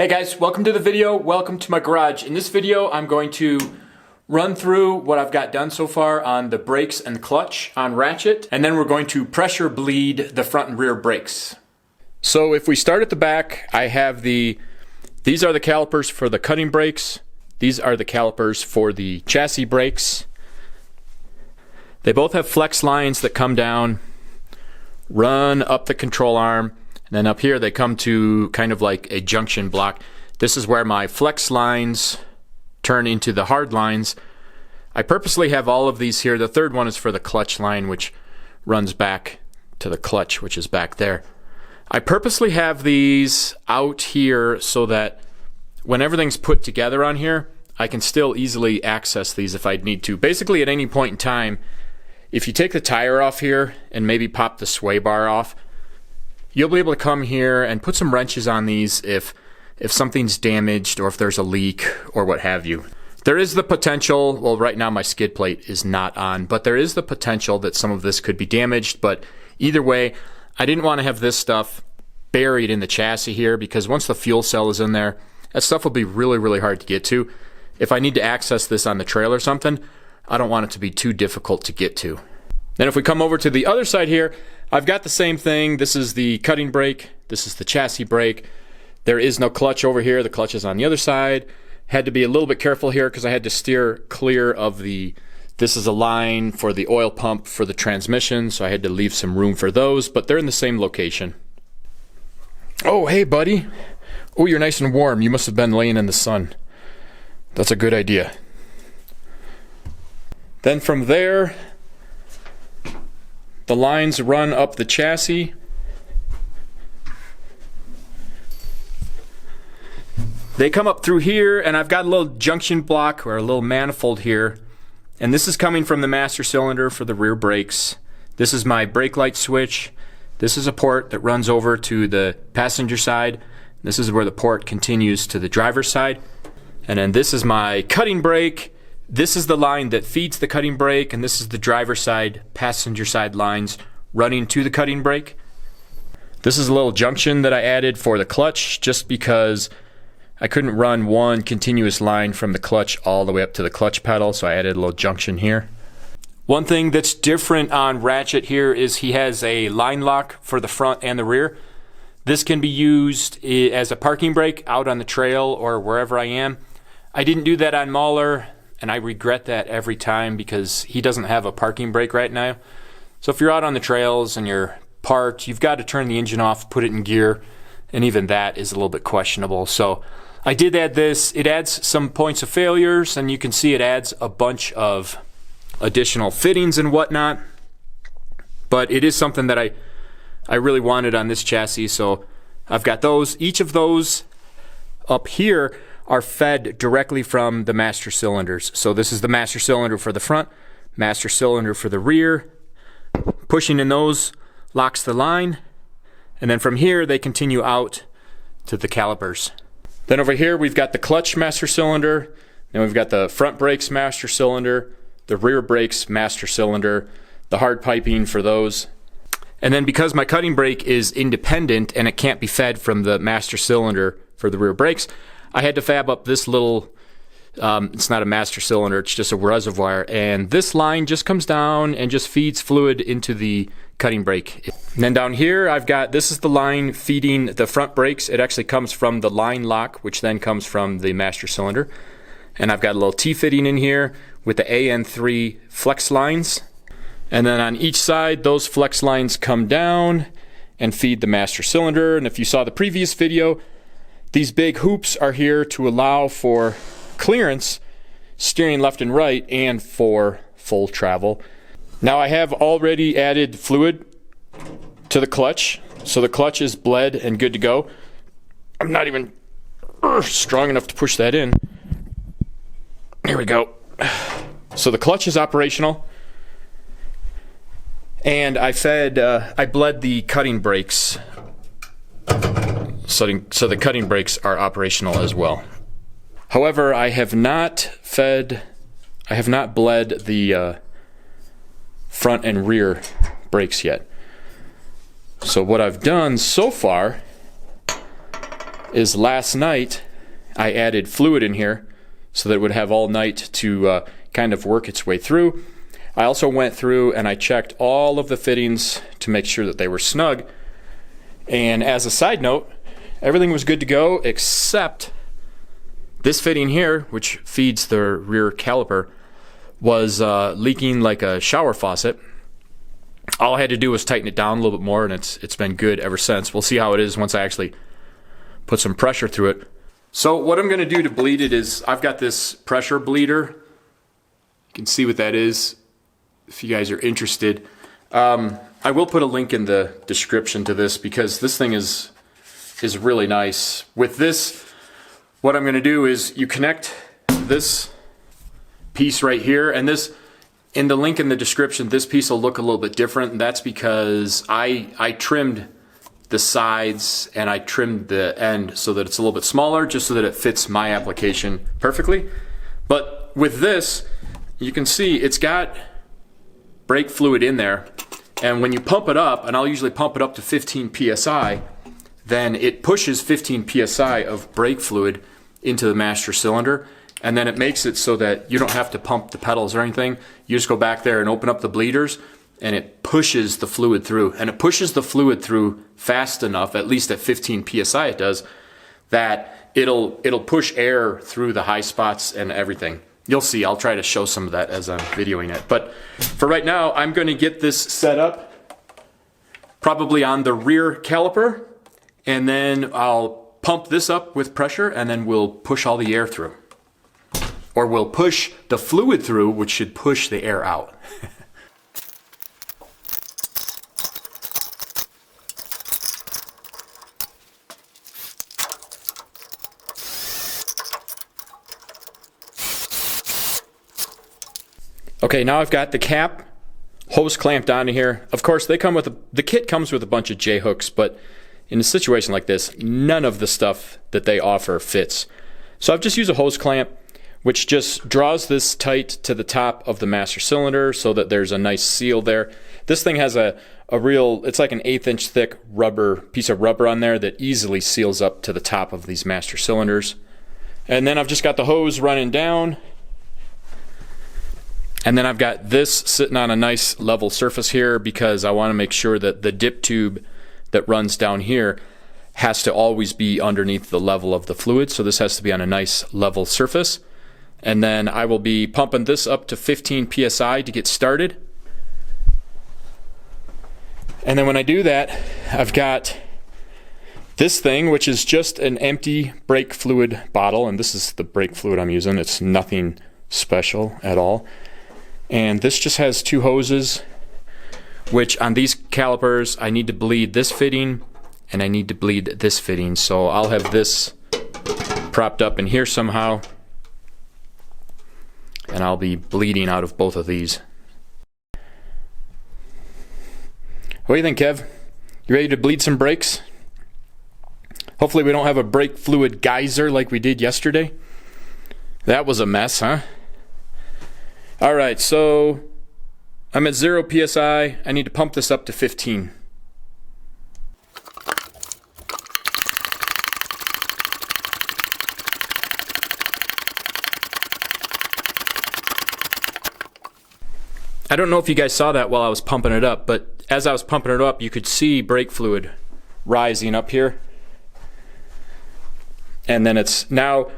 Hey guys, welcome to the video. Welcome to my garage. In this video, I'm going to run through what I've got done so far on the brakes and clutch on Wratchet, and then we're going to pressure bleed the front and rear brakes. So if we start at the back, I have these are the calipers for the cutting brakes. These are the calipers for the chassis brakes. They both have flex lines that come down, run up the control arm, and then up here they come to kind of like a junction block. This is where my flex lines turn into the hard lines. I purposely have all of these here. The third one is for the clutch line, which runs back to the clutch, which is back there. I purposely have these out here so that when everything's put together on here, I can still easily access these if I need to. Basically, at any point in time, if you take the tire off here and maybe pop the sway bar off, you'll be able to come here and put some wrenches on these if something's damaged or if there's a leak or what have you. There is the potential, well, right now my skid plate is not on, but there is the potential that some of this could be damaged. But either way, I didn't want to have this stuff buried in the chassis here, because once the fuel cell is in there, that stuff will be really, really hard to get to. If I need to access this on the trail or something, I don't want it to be too difficult to get to. Then if we come over to the other side here, I've got the same thing. This is the cutting brake. This is the chassis brake. There is no clutch over here. The clutch is on the other side. Had to be a little bit careful here because I had to steer clear of this is a line for the oil pump for the transmission, so I had to leave some room for those, but they're in the same location. Oh, hey buddy. Oh, you're nice and warm. You must have been laying in the sun. That's a good idea. Then from there, the lines run up the chassis. They come up through here, and I've got a little junction block or a little manifold here. And this is coming from the master cylinder for the rear brakes. This is my brake light switch. This is a port that runs over to the passenger side. This is where the port continues to the driver's side. And then this is my cutting brake. This is the line that feeds the cutting brake, and this is the driver's side, passenger side lines running to the cutting brake. This is a little junction that I added for the clutch just because I couldn't run one continuous line from the clutch all the way up to the clutch pedal, so I added a little junction here. One thing that's different on Wratchet here is he has a line lock for the front and the rear. This can be used as a parking brake out on the trail or wherever I am. I didn't do that on Mahler, and I regret that every time because he doesn't have a parking brake right now. So if you're out on the trails and you're parked, you've got to turn the engine off, put it in gear, and even that is a little bit questionable. So I did add this. It adds some points of failures, and you can see it adds a bunch of additional fittings and whatnot. But it is something that I really wanted on this chassis, so I've got those. Each of those up here are fed directly from the master cylinders. So this is the master cylinder for the front, master cylinder for the rear. Pushing in those locks the line, and then from here they continue out to the calipers. Then over here we've got the clutch master cylinder, then we've got the front brakes master cylinder, the rear brakes master cylinder, the hard piping for those. And then because my cutting brake is independent and it can't be fed from the master cylinder for the rear brakes, I had to fab up this little, it's not a master cylinder, it's just a reservoir, and this line just comes down and just feeds fluid into the cutting brake. And then down here I've got, this is the line feeding the front brakes. It actually comes from the line lock, which then comes from the master cylinder. And I've got a little T-fitting in here with the AN3 flex lines. And then on each side, those flex lines come down and feed the master cylinder. And if you saw the previous video, these big hoops are here to allow for clearance, steering left and right, and for full travel. Now I have already added fluid to the clutch, so the clutch is bled and good to go. I'm not even strong enough to push that in. Here we go. So the clutch is operational, and I bled the cutting brakes. So the cutting brakes are operational as well. However, I have not bled the front and rear brakes yet. So what I've done so far is last night I added fluid in here so that it would have all night to kind of work its way through. I also went through and I checked all of the fittings to make sure that they were snug. And as a side note, everything was good to go except this fitting here, which feeds the rear caliper, was leaking like a shower faucet. All I had to do was tighten it down a little bit more, and it's been good ever since. We'll see how it is once I actually put some pressure through it. So what I'm going to do to bleed it is I've got this pressure bleeder. You can see what that is if you guys are interested. I will put a link in the description to this because this thing is really nice. With this, what I'm going to do is you connect this piece right here, and this, in the link in the description, this piece will look a little bit different, and that's because I trimmed the sides and I trimmed the end so that it's a little bit smaller, just so that it fits my application perfectly. But with this, you can see it's got brake fluid in there, and when you pump it up, and I'll usually pump it up to 15 psi, then it pushes 15 psi of brake fluid into the master cylinder, and then it makes it so that you don't have to pump the pedals or anything. You just go back there and open up the bleeders, and it pushes the fluid through. And it pushes the fluid through fast enough, at least at 15 psi it does, that it'll push air through the high spots and everything. You'll see, I'll try to show some of that as I'm videoing it. But for right now, I'm going to get this set up probably on the rear caliper, and then I'll pump this up with pressure, and then we'll push all the air through. Or we'll push the fluid through, which should push the air out. Okay, now I've got the cap hose clamped onto here. Of course, they come with the kit comes with a bunch of J-hooks, but in a situation like this, none of the stuff that they offer fits. So I've just used a hose clamp, which just draws this tight to the top of the master cylinder so that there's a nice seal there. This thing has a real, it's like an 1/8 inch thick piece of rubber on there that easily seals up to the top of these master cylinders. And then I've just got the hose running down. And then I've got this sitting on a nice level surface here because I want to make sure that the dip tube that runs down here has to always be underneath the level of the fluid. So this has to be on a nice level surface. And then I will be pumping this up to 15 psi to get started. And then when I do that, I've got this thing, which is just an empty brake fluid bottle. And this is the brake fluid I'm using. It's nothing special at all. And this just has 2 hoses, which on these calipers, I need to bleed this fitting and I need to bleed this fitting. So I'll have this propped up in here somehow, and I'll be bleeding out of both of these. What do you think, Kev? You ready to bleed some brakes? Hopefully we don't have a brake fluid geyser like we did yesterday. That was a mess, huh? Alright, so I'm at 0 psi. I need to pump this up to 15. I don't know if you guys saw that while I was pumping it up, but as I was pumping it up, you could see brake fluid rising up here. And then it's now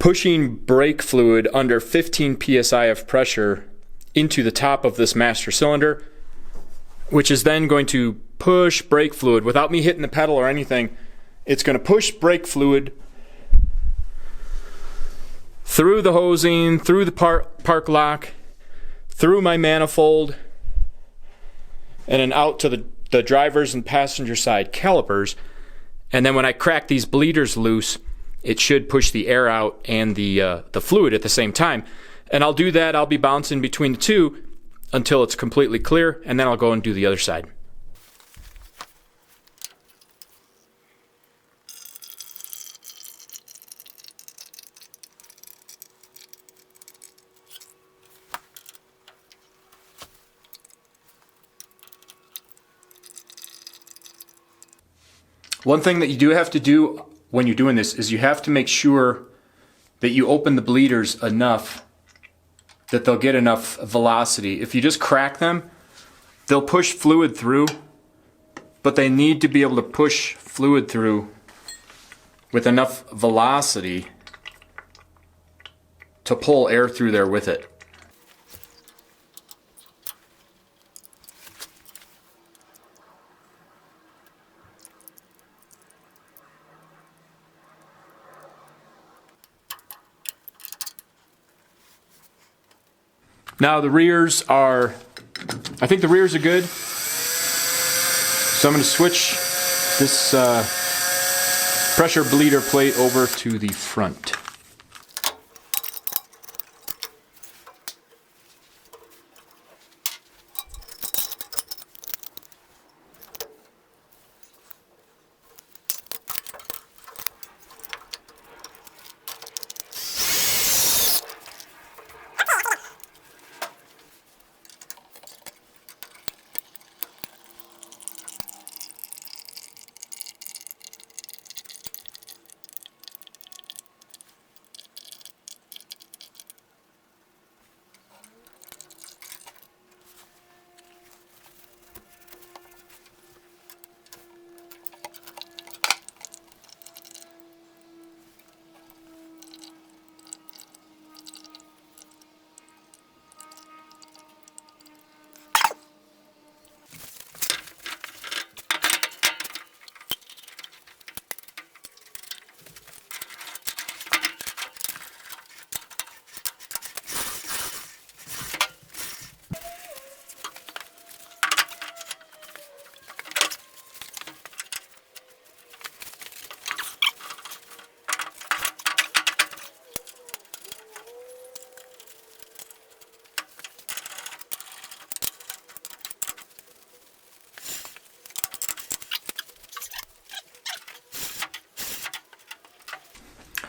pushing brake fluid under 15 psi of pressure into the top of this master cylinder, which is then going to push brake fluid without me hitting the pedal or anything. It's going to push brake fluid through the hosing, through the park lock, through my manifold, and then out to the driver's and passenger side calipers. And then when I crack these bleeders loose, it should push the air out and the fluid at the same time. And I'll do that. I'll be bouncing between the two until it's completely clear, and then I'll go and do the other side. One thing that you do have to do when you're doing this is you have to make sure that you open the bleeders enough that they'll get enough velocity. If you just crack them, they'll push fluid through, but they need to be able to push fluid through with enough velocity to pull air through there with it. Now the rears are, I think the rears are good. So I'm going to switch this pressure bleeder plate over to the front.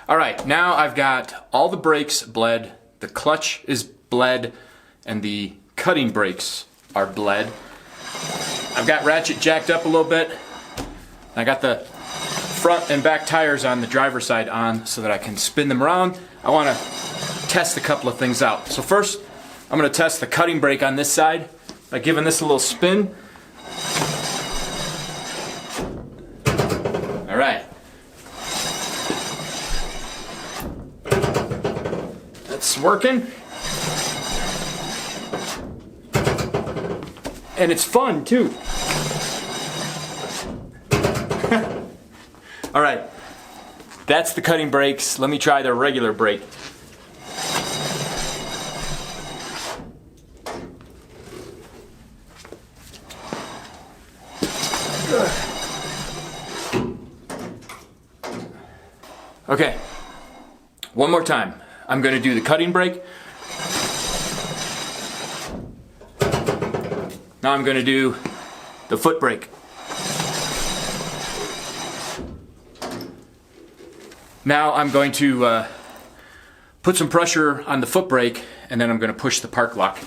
All right, now I've got all the brakes bled, the clutch is bled, and the cutting brakes are bled. I've got Wratchet jacked up a little bit. I got the front and back tires on the driver's side on so that I can spin them around. I want to test a couple of things out. So first, I'm going to test the cutting brake on this side by giving this a little spin. All right. That's working. And it's fun too. All right, that's the cutting brakes. Let me try the regular brake. Okay, one more time. I'm going to do the cutting brake. Now I'm going to do the foot brake. Now I'm going to put some pressure on the foot brake, and then I'm going to push the park lock.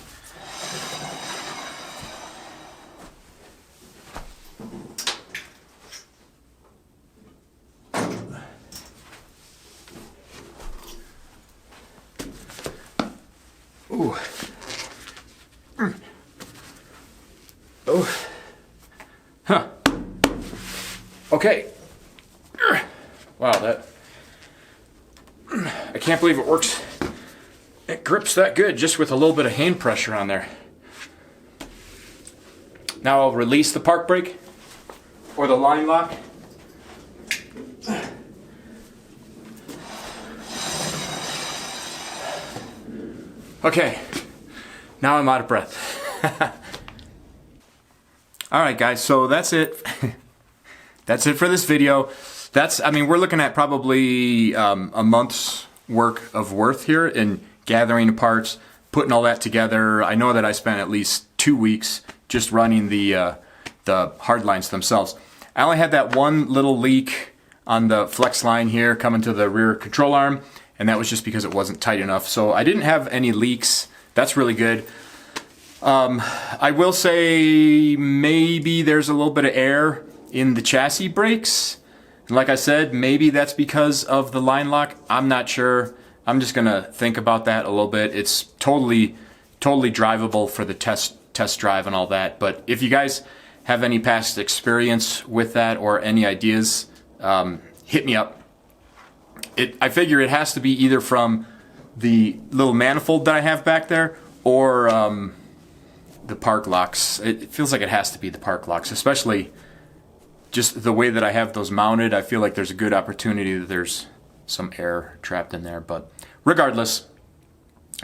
Ooh. Oh. Huh. Okay. Wow, that... I can't believe it works. It grips that good just with a little bit of hand pressure on there. Now I'll release the park brake or the line lock. Okay, now I'm out of breath. Alright guys, so that's it. That's it for this video. I mean, we're looking at probably a month's work of worth here in gathering the parts, putting all that together. I know that I spent at least 2 weeks just running the hard lines themselves. I only had that one little leak on the flex line here coming to the rear control arm, and that was just because it wasn't tight enough. So I didn't have any leaks. That's really good. I will say maybe there's a little bit of air in the chassis brakes. And like I said, maybe that's because of the line lock. I'm not sure. I'm just gonna think about that a little bit. It's totally drivable for the test drive and all that. But if you guys have any past experience with that or any ideas, hit me up. I figure it has to be either from the little manifold that I have back there or the park locks. It feels like it has to be the park locks, especially just the way that I have those mounted. I feel like there's a good opportunity that there's some air trapped in there. But regardless,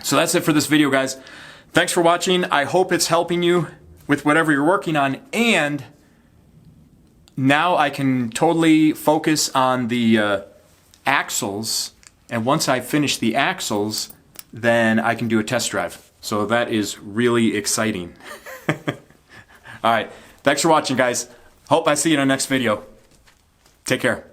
so that's it for this video, guys. Thanks for watching. I hope it's helping you with whatever you're working on, and now I can totally focus on the axles, and once I finish the axles, then I can do a test drive. So that is really exciting. All right, thanks for watching, guys. Hope I see you in the next video. Take care.